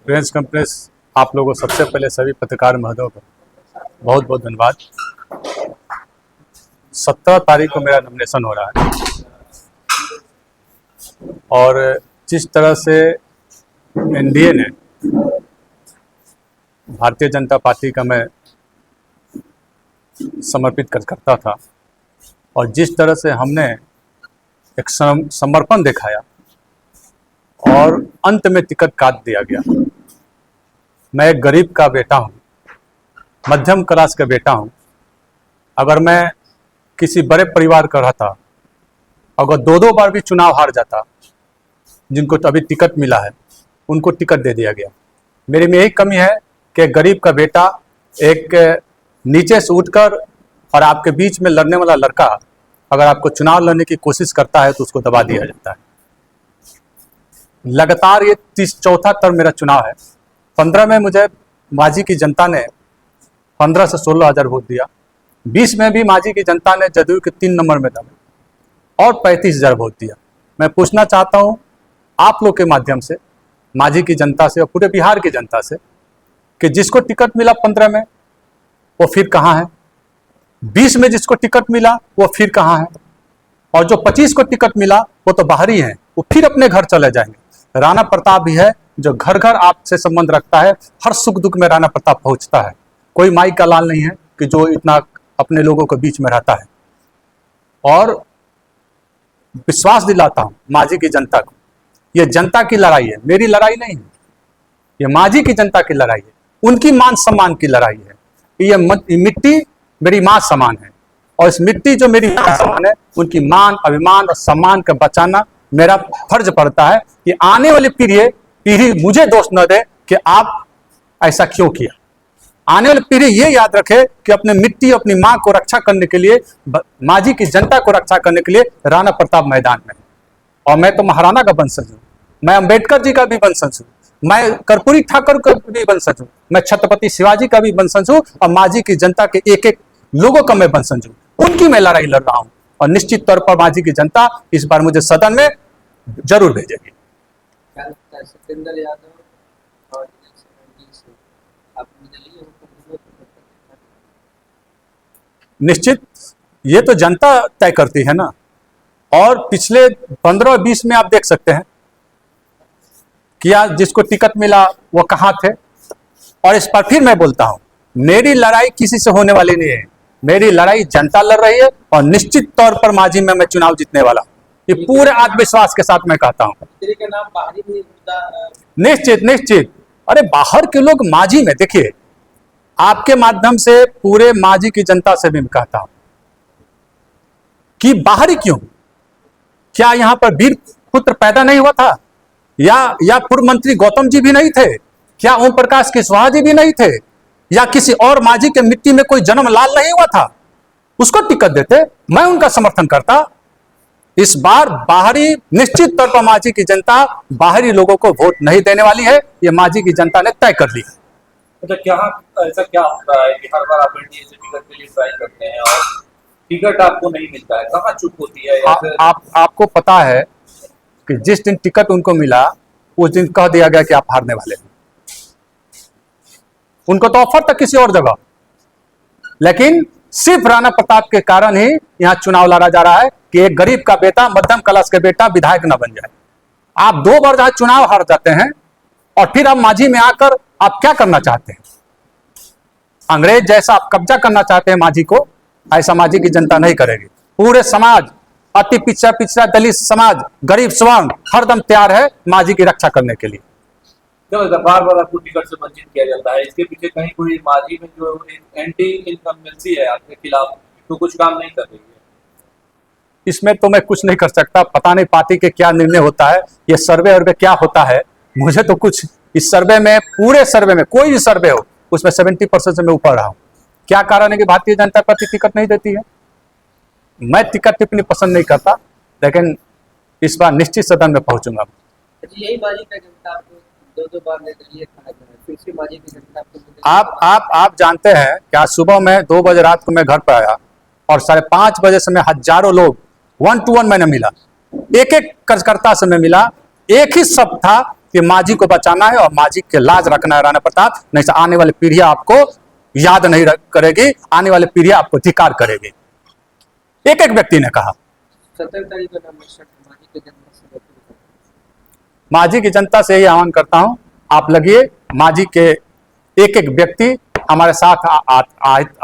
Press conference आप लोगों को सबसे पहले सभी पत्रकार महोदयों को बहुत बहुत धन्यवाद। 17 तारीख को मेरा नॉमिनेशन हो रहा है और जिस तरह से एनडीए ने भारतीय जनता पार्टी का मैं समर्पित करता था और जिस तरह से हमने एक समर्पण दिखाया और अंत में टिकट काट दिया गया। मैं एक गरीब का बेटा हूँ, मध्यम क्लास का बेटा हूँ। अगर मैं किसी बड़े परिवार का रहता, अगर दो बार भी चुनाव हार जाता, जिनको तो अभी टिकट मिला है उनको टिकट दे दिया गया। मेरी में यही कमी है कि गरीब का बेटा एक नीचे से उठकर और आपके बीच में लड़ने वाला लड़का अगर आपको चुनाव लड़ने की कोशिश करता है तो उसको दबा दिया जाता है। लगातार ये 34वां टर्म मेरा चुनाव है। 15 में मुझे मांझी की जनता ने 15 से 16 हज़ार वोट दिया। 20 में भी मांझी की जनता ने जदयू के 3 नंबर में दबा और 35,000 वोट दिया। मैं पूछना चाहता हूँ आप लोग के माध्यम से मांझी की जनता से और पूरे बिहार की जनता से कि जिसको टिकट मिला 15 में वो फिर कहाँ है, 20 में जिसको टिकट मिला वो फिर कहाँ है, और जो 25 को टिकट मिला वो तो बाहर ही हैं, वो फिर अपने घर चले जाएंगे। राणा प्रताप भी है जो घर घर आपसे संबंध रखता है, हर सुख दुख में राणा प्रताप पहुंचता है। कोई माई का लाल नहीं है कि जो इतना अपने लोगों के बीच में रहता है। और विश्वास दिलाता हूं मांझी की जनता को, ये जनता की लड़ाई है, मेरी लड़ाई नहीं है। ये मांझी की जनता की लड़ाई है, उनकी मान सम्मान की लड़ाई है। ये मिट्टी मेरी मां समान है और इस मिट्टी जो मेरी मां समान है उनकी मान अभिमान और सम्मान का बचाना मेरा फर्ज पड़ता है कि आने वाली पीढ़ी मुझे दोष न दे कि आप ऐसा क्यों किया। आने वाली पीढ़ी ये याद रखे कि अपने मिट्टी अपनी मां को रक्षा करने के लिए, मांझी की जनता को रक्षा करने के लिए राणा प्रताप मैदान में। और मैं तो महाराणा का वंशज हूँ, मैं अंबेडकर जी का भी वंशज हूँ, मैं कर्पूरी ठाकुर का भी वंशज हूँ, मैं छत्रपति शिवाजी का भी वंशज हूँ और मांझी की जनता के एक एक लोगों का मैं वंशज हूँ। उनकी मैं लड़ाई लड़ रहा हूँ और निश्चित तौर पर मांझी की जनता इस बार मुझे सदन में जरूर भेजेगी। सत्येंद्र यादव और निश्चित ये तो जनता तय करती है ना। और पिछले 15-20 में आप देख सकते हैं कि आज जिसको टिकट मिला वो कहाँ थे। और इस पर फिर मैं बोलता हूं, मेरी लड़ाई किसी से होने वाली नहीं है, मेरी लड़ाई जनता लड़ रही है और निश्चित तौर पर मांझी में मैं चुनाव जीतने वाला हूं। ये पूरे आत्मविश्वास के साथ मैं कहता हूं। के नाम बाहरी भी निश्चित। अरे बाहर के लोग मांझी में, देखिए आपके माध्यम से पूरे मांझी की जनता से भी मैं कहता हूं कि बाहरी क्यों, क्या यहां पर वीर पुत्र पैदा नहीं हुआ था, या पूर्व मंत्री गौतम जी भी नहीं थे, क्या ओम प्रकाश कुशवाहा जी भी नहीं थे, या किसी और मांझी के मिट्टी में कोई जन्म लाल नहीं हुआ था, उसको टिकट देते, मैं उनका समर्थन करता। इस बार बाहरी निश्चित तौर पर मांझी की जनता बाहरी लोगों को वोट नहीं देने वाली है, ये मांझी की जनता ने तय कर ली है। तो क्या ऐसा क्या होता है कि हर बार आप एनडीए से टिकट के लिए ट्राई करते हैं और टिकट आपको नहीं मिलता है, कहाँ चूक होती है? आपको पता है कि जिस दिन टिकट उनको मिला उस दिन कह दिया गया कि आप हारने वाले हैं। उनको तो ऑफर था किसी और जगह, लेकिन सिर्फ राणा प्रताप के कारण ही यहां चुनाव लड़ा जा रहा है कि एक गरीब का बेटा, मध्यम क्लास का बेटा विधायक न बन जाए। आप 2 बार जहां चुनाव हार जाते हैं और फिर आप मांझी में आकर आप क्या करना चाहते हैं? अंग्रेज जैसा आप कब्जा करना चाहते हैं मांझी को, ऐसा मांझी की जनता नहीं करेगी। पूरे समाज, अति पिछड़ा दलित समाज, गरीब स्वर्ण हरदम तैयार है मांझी की रक्षा करने के लिए। बार बार आपको टिकट से वंचित किया जाता है, इसके पीछे कहीं कोई मांझी में जो एक एंटी इनकम्बेंसी है आपके खिलाफ, तो कुछ काम नहीं कर रही है? इसमें तो मैं कुछ नहीं कर सकता, पता नहीं पार्टी के क्या निर्णय होता है, ये सर्वे क्या होता है, मुझे तो कुछ इस सर्वे में, पूरे सर्वे में कोई भी सर्वे हो उसमें 70% से मैं ऊपर रहा हूं। क्या कारण है कि भारतीय जनता पार्टी टिकट नहीं देती है? मैं टिकट टिप्पणी पसंद नहीं करता, लेकिन इस बार निश्चित सदन में पहुंचूंगा। यही मांझी का जनता आपको 2 बार निर्दलीय खड़ा करा, फिर से मांझी की जनता आपको आप जानते हैं कि आज सुबह में 2 बजे रात को मैं घर पर आया और 5:30 बजे से मैं हजारों लोग 1 to 1 मैंने मिला, एक कार्यकर्ता से मैं मिला, एक ही शब्द था कि मांझी को बचाना है और मांझी के लाज रखना है राणा प्रताप, नहीं तो आने वाली पीढ़ियां आपको याद नहीं करेगी, आने वाली पीढ़ियां आपको धिक्कार करेगी। एक एक व्यक्ति ने कहा। 17 तारीख को नवनिर्वाचित मांझी के जन्म से मांझी की जनता से यही आह्वान करता हूं, आप लगिए, मांझी के एक एक व्यक्ति हमारे साथ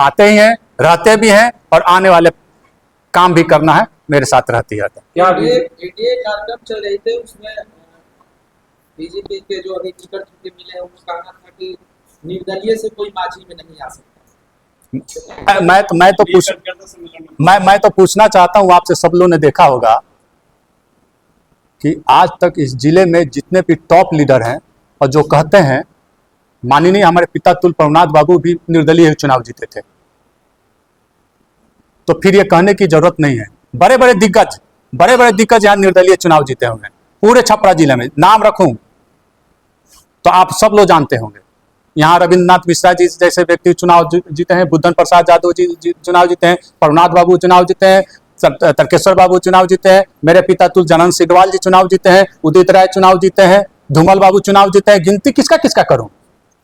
आते ही हैं, रहते भी हैं और आने वाले काम भी करना है, मेरे साथ रहती है। क्या एनडीए कार्यक्रम चल रहे थे, उसमें बीजेपी के जो अभी टिकट मिले हैं उन्होंने कहा था कि निर्दलीय से कोई मांझी में नहीं आ सकता। मैं तो पूछना चाहता हूं आपसे, सब लोगों ने देखा होगा कि आज तक इस जिले में जितने भी टॉप लीडर हैं और जो कहते हैं, माननीय हमारे पिता तुल प्रभुनाथ बाबू भी निर्दलीय चुनाव जीते थे, तो फिर ये कहने की जरूरत नहीं है। बड़े बड़े दिग्गज यहाँ निर्दलीय चुनाव जीते होंगे, पूरे छपरा जिले में नाम रखूं तो आप सब लोग जानते होंगे। यहाँ रविंद्रनाथ मिश्रा जी जैसे व्यक्ति चुनाव जीते हैं, बुद्धन प्रसाद यादव जी चुनाव जीते हैं, प्रभुनाथ बाबू चुनाव जीते हैं, तर्केश्वर बाबू चुनाव जीते हैं, मेरे पिता तुल जनन सिग्रवाल जी चुनाव जीते हैं, उदित राय चुनाव जीते हैं, धूमल बाबू चुनाव जीते हैं। गिनती किसका किसका करूं?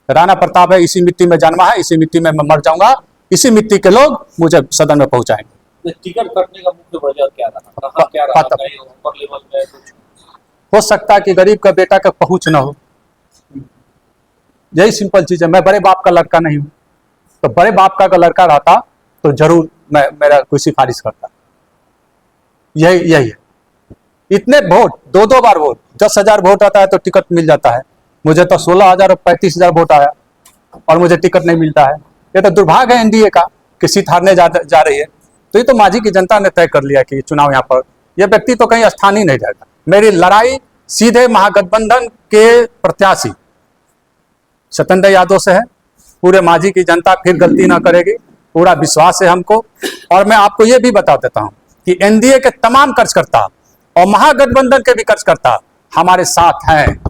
राणा प्रताप है, इसी मिट्टी में जन्मा है, इसी मिट्टी में मैं मर जाऊंगा, इसी मिट्टी के लोग मुझे सदन में पहुंचाएंगे। टिकट कटने का मुख्य वजह क्या रहा? कहाँ क्या रहा? कहीं ऊपर लेवल में कुछ हो सकता है कि गरीब का बेटा का पहुंच ना हो, यही सिंपल चीज है। मैं बड़े बाप का लड़का नहीं हूं, तो बड़े बाप का लड़का रहता तो जरूर मैं मेरा कोई सिफारिश करता। यही है। इतने वोट, 2 बार वोट, 10,000 वोट आता है तो टिकट मिल जाता है। मुझे तो 16,000 और 35,000 वोट आया और मुझे टिकट नहीं मिलता है। ये तो दुर्भाग्य है एनडीए का कि सीट हारने जा रही है। तो ये तो मांझी की जनता ने तय कर लिया कि चुनाव यहाँ पर यह व्यक्ति तो कहीं स्थान ही नहीं जाएगा। मेरी लड़ाई सीधे महागठबंधन के प्रत्याशी सत्येंद्र यादव से है। पूरे मांझी की जनता फिर गलती ना करेगी, पूरा विश्वास है हमको। और मैं आपको ये भी बता देता हूँ कि एनडीए के तमाम कार्यकर्ता और महागठबंधन के भी कार्यकर्ता हमारे साथ हैं,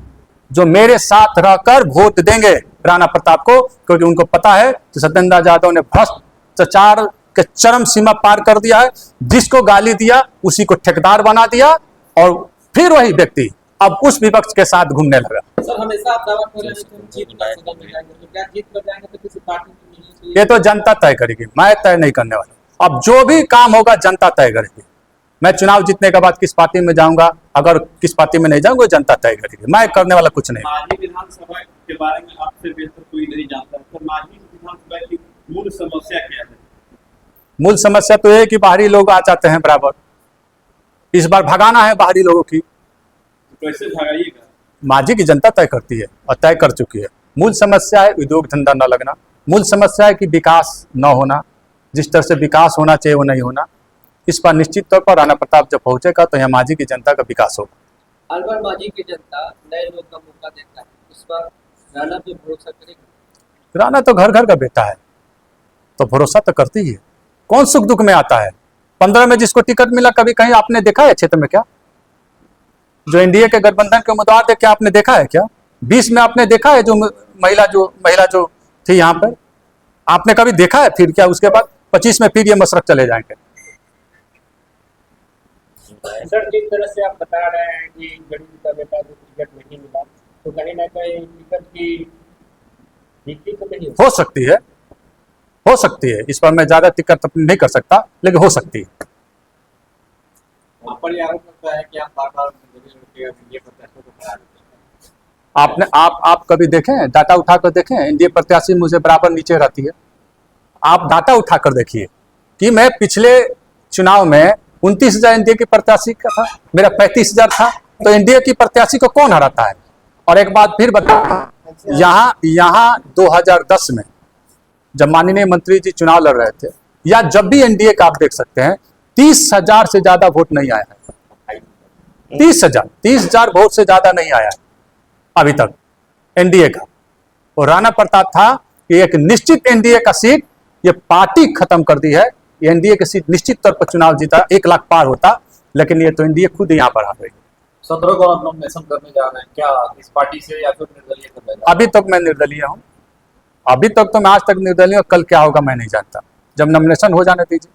जो मेरे साथ रहकर वोट देंगे राणा प्रताप को, क्योंकि उनको पता है कि सत्येंद्र यादव ने भ्रष्टाचार के चरम सीमा पार कर दिया है। जिसको गाली दिया उसी को ठेकेदार बना दिया और फिर वही व्यक्ति अब उस विपक्ष के साथ घूमने लगा। सर, हमेशा आप दावा कर रहे हैं कि जीत कर जाएंगे, तो क्या जीत कर जाएंगे तो किसी पार्टी में मिलनी चाहिए? ये तो जनता तय करेगी, मैं तय नहीं करने वाला। अब जो भी काम होगा जनता तय करेगी। मैं चुनाव जीतने के बाद किस पार्टी में जाऊंगा, अगर किस पार्टी में नहीं जाऊंगा, जनता तय करेगी। मैं करने वाला कुछ नहीं। मांझी विधानसभा के बारे में आपसे बेहतर कोई नहीं जानता है, तो मांझी विधानसभा की मूल समस्या क्या है? मूल समस्या तो ये है कि बाहरी लोग आ जाते हैं बराबर। इस बार भगाना है बाहरी लोगों की। कैसे भगाइएगा? मांझी की जनता तय करती है और तय कर चुकी है। मूल समस्या है उद्योग धंधा न लगना, मूल समस्या है कि विकास न होना, जिस तरह से विकास होना चाहिए वो नहीं होना। इस पर निश्चित तौर पर राणा प्रताप जब पहुंचेगा तो यहाँ मांझी की जनता का विकास होगा। हर बार मांझी की जनता नए लोग का मौका देता है, इस बार राणा पे भरोसा करेगा? राणा तो घर घर का बेटा है, तो भरोसा तो करती ही है। कौन सुख दुख में आता है? 15 में जिसको टिकट मिला, कभी कहीं आपने देखा है क्षेत्र में क्या? जो एनडीए के गठबंधन के उम्मीदवार थे, क्या आपने देखा है क्या? 20 में आपने देखा है जो महिला जो थी यहाँ पर, आपने कभी देखा है? फिर क्या उसके बाद 25 में फिर ये मशरक चले जाएंगे। सर, जिस तरह से आप बता रहे हैं कि गरीब का बेटा को टिकट नहीं मिला, तो कहीं ना कहीं टिकट की बिक्री तो नहीं हो सकती है। इस पर मैं ज्यादा टिकट नहीं कर सकता, लेकिन हो सकती है। आप पर ये आरोप लगता है कि आप बार-बार ये प्रत्याशियों को हरा देते हैं। आप कभी देखें, डाटा उठाकर देखें, एनडीए प्रत्याशी मुझे बराबर नीचे रहती है। आप डाटा उठाकर देखिए कि मैं पिछले चुनाव में 29,000 एनडीए की प्रत्याशी का था, मेरा 35,000 था, तो एनडीए की प्रत्याशी को कौन हराता है? और एक बात फिर बता, यहाँ 2010 में जब माननीय मंत्री जी चुनाव लड़ रहे थे, या जब भी एनडीए का आप देख सकते हैं, 30,000 से ज्यादा वोट नहीं आया है। 30,000 वोट से ज्यादा नहीं आया है अभी तक एनडीए का। और राणा प्रताप था कि एक निश्चित एनडीए का सीट ये पार्टी खत्म कर दी है। एनडीए की सीट निश्चित तौर पर चुनाव जीता, 1 लाख पार होता, लेकिन ये तो एनडीए खुद यहाँ पर आ गई। 17 को आप नॉमिनेशन करने जा रहे हैं, क्या इस पार्टी से या फिर निर्दलीय करने जा रहे हैं? अभी तक मैं निर्दलीय हूँ, अभी तक तो मैं आज तक निर्दलीय हूँ। कल क्या होगा मैं नहीं जानता, जब नॉमिनेशन हो जाने दीजिए।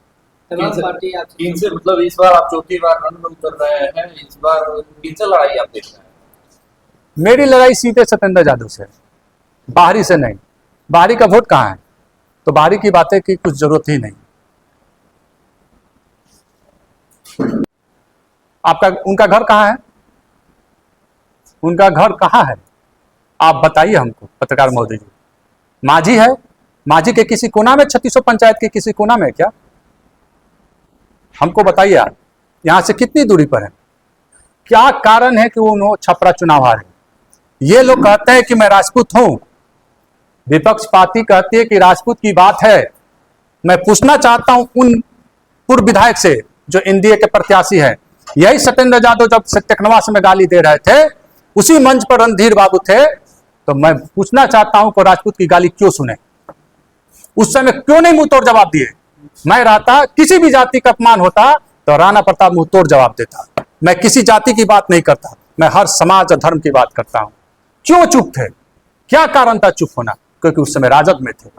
तमाम पार्टी आपसे इनसे मतलब इस बार आप चौथी बार रण में उतर रहे हैं, इस बार किनसे लड़ाई आप देख रहे हैं? मेरी लड़ाई सीधे सत्येंद्र यादव से है, बाहरी से नहीं। बाहरी का वोट कहाँ है, तो बाहरी की बातें की कुछ जरूरत ही नहीं। आपका उनका घर कहाँ है, उनका घर कहाँ है, आप बताइए हमको पत्रकार महोदय जी। माझी है, माझी के किसी कोना में, 3600 पंचायत के किसी कोना में क्या, हमको बताइए आप। यहां से कितनी दूरी पर है, क्या कारण है कि वो छपरा चुनाव हारे। ये लोग कहते हैं कि मैं राजपूत हूं, विपक्ष पार्टी कहती है कि राजपूत की बात है। मैं पूछना चाहता हूं उन पूर्व विधायक से जो एनडीए के प्रत्याशी हैं, यही सत्येंद्र यादव जब टेकनवास में गाली दे रहे थे, उसी मंच पर रणधीर बाबू थे, तो मैं पूछना चाहता हूं कि राजपूत की गाली क्यों सुने, उस समय क्यों नहीं मुंह तोड़ जवाब दिए। मैं रहता, किसी भी जाति का अपमान होता तो राणा प्रताप मुंह तोड़ जवाब देता। मैं किसी जाति की बात नहीं करता, मैं हर समाज और धर्म की बात करता हूं। क्यों चुप थे, क्या कारण था चुप होना, क्योंकि उस समय राजद में थे।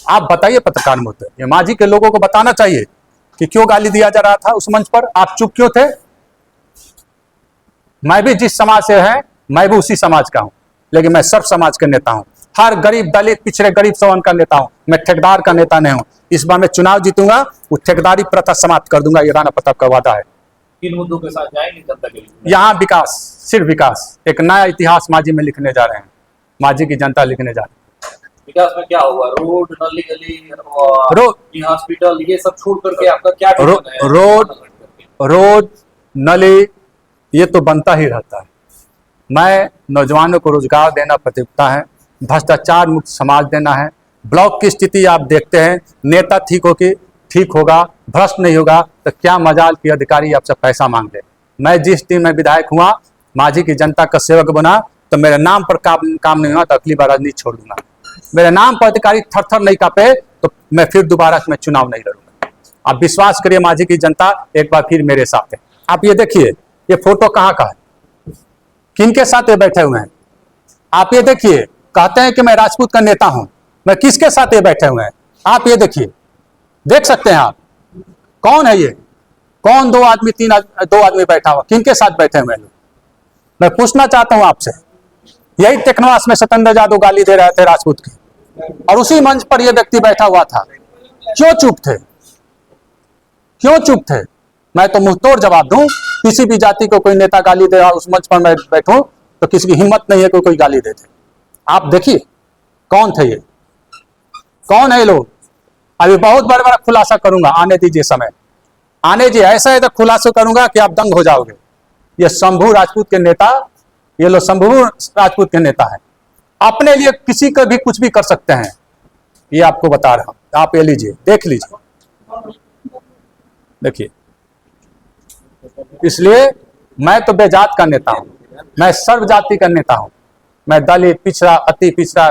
आप बताइए पत्रकार महोदय, ये माझी के लोगों को बताना चाहिए कि क्यों गाली दिया जा रहा था उस मंच पर, आप चुप क्यों थे। मैं भी जिस समाज से है, मैं भी उसी समाज का हूं, लेकिन मैं सर्व समाज का नेता हूं, हर गरीब दलित पिछड़े गरीब सवन का नेता हूं, मैं ठेकेदार का नेता नहीं हूं। इस बार मैं चुनाव जीतूंगा, वो ठेकेदारी प्रथा समाप्त कर दूंगा, ये राणा प्रताप का वादा है। किन मुद्दों के साथ जाएंगे जनता के लिए? यहाँ विकास, सिर्फ विकास, एक नया इतिहास माझी में लिखने जा रहे हैं, माझी की जनता लिखने जा रही है। विकास में क्या होगा, रोड, नली गली और रोड, हॉस्पिटल, ये सब छोड़ करके आपका क्या विजन है? रोड नली ये तो बनता ही रहता है। मैं नौजवानों को रोजगार देना प्रतिबद्धता है, भ्रष्टाचार मुक्त समाज देना है। ब्लॉक की स्थिति आप देखते हैं, नेता ठीक होगा, भ्रष्ट नहीं होगा तो क्या मजाल की अधिकारी आपसे पैसा मांग ले। मैं जिस दिन में विधायक हुआ, माझी की जनता का सेवक बना, तो मेरे नाम पर काम नहीं हुआ तो अगली बार राजनीति छोड़ दूंगा। मेरे नाम पर अधिकारी थर नहीं कांपे तो मैं फिर दोबारा मैं चुनाव नहीं लड़ूंगा। आप विश्वास करिए, माझी की जनता एक बार फिर मेरे साथ है। आप ये देखिए, ये फोटो कहाँ का है, किनके साथ ये बैठे हुए हैं, आप ये देखिए। कहते हैं कि मैं राजपूत का नेता हूं, मैं किसके साथ ये बैठे हुए हैं, आप ये देखिए, देख सकते हैं आप। कौन है ये, कौन दो आदमी बैठा हुआ, किनके साथ बैठे हुए हैं। मैं पूछना चाहता हूं आपसे, यही टेकनवास में सत्येंद्र यादव गाली दे रहे थे राजपूत की, और उसी मंच पर यह व्यक्ति बैठा हुआ था। क्यों चुप थे, क्यों चुप थे। मैं तो मुंह तोड़ जवाब दूं, किसी भी जाति को कोई नेता गाली दे रहा उस मंच पर मैं बैठूं तो किसी की हिम्मत नहीं है कोई गाली दे दे। आप देखिए कौन थे ये, कौन है ये लोग। अभी बहुत बड़ा खुलासा करूंगा, आने दीजिए समय, आने जी, ऐसा खुलासा करूंगा कि आप दंग हो जाओगे। ये शंभू राजपूत के नेता, ये लोग शंभू राजपूत के नेता है, अपने लिए किसी को भी कुछ भी कर सकते हैं, ये आपको बता रहा हूं। आप ये लीजिए, देख लीजिए, देखिए। इसलिए मैं तो बेजात का नेता हूं, मैं सर्व जाति का नेता हूं, मैं दलित पिछड़ा अति पिछड़ा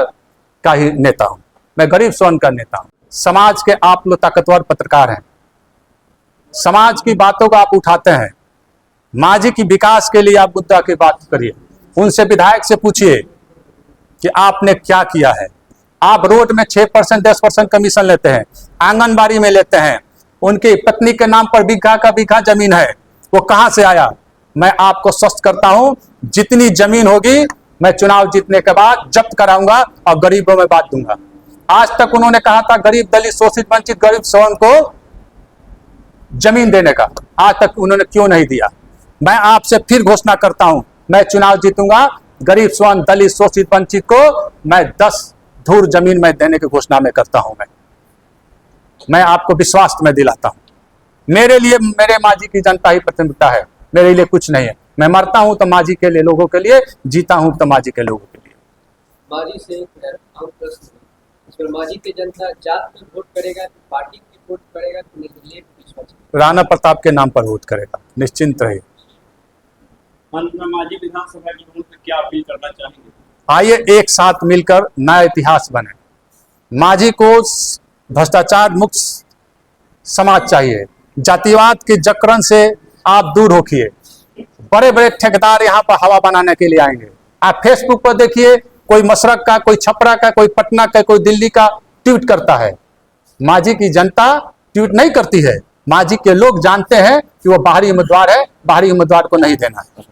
का ही नेता हूं, मैं गरीब सवन का नेता हूं। समाज के आप लोग ताकतवर पत्रकार हैं, समाज की बातों को आप उठाते हैं। माझी की विकास के लिए आप मुद्दा की बात करिए, उनसे विधायक से पूछिए कि आपने क्या किया है। आप रोड में 6% 10% कमीशन लेते हैं, आंगनबाड़ी में लेते हैं, उनकी पत्नी के नाम पर बीघा का बीघा जमीन है, वो कहां से आया। मैं आपको स्पष्ट करता हूं, जितनी जमीन होगी मैं चुनाव जीतने के बाद जब्त कराऊंगा और गरीबों में बांट दूंगा। आज तक उन्होंने कहा था गरीब दलित शोषित वंचित गरीब सवन को जमीन देने का, आज तक उन्होंने क्यों नहीं दिया। मैं आपसे फिर घोषणा करता हूं, मैं चुनाव जीतूंगा, गरीब सवन दलित शोषित वंचित को मैं 10 धूर जमीन में देने की घोषणा में करता हूं। मैं आपको विश्वास में दिलाता हूं, मेरे लिए मेरे माझी की जनता ही प्राथमिकता है, मेरे लिए कुछ नहीं है। मैं मरता हूं तो माझी के लिए, लोगों के लिए, जीता हूं तो माझी के लोगों के लिए। माझी से एक और प्रश्न, इसमें माझी की जनता जात में वोट करेगा, पार्टी की वोट करेगा, तो निर्दलीय राणा प्रताप के नाम पर वोट करेगा, निश्चिंत रहिए। माझी विधानसभा की वोट पे क्या अपील करना चाहेंगे? आइए एक साथ मिलकर नया इतिहास बने। माझी को भ्रष्टाचार मुक्त समाज चाहिए, जातिवाद के जकड़न से आप दूर होखिए। बड़े बड़े ठेकेदार यहाँ पर हवा बनाने के लिए आएंगे। आप फेसबुक पर देखिए, कोई मशरक का, कोई छपरा का, कोई पटना का, कोई दिल्ली का ट्वीट करता है। माझी की जनता ट्वीट नहीं करती है, माझी के लोग जानते हैं कि वो बाहरी उम्मीदवार है, बाहरी उम्मीदवार को नहीं देना है।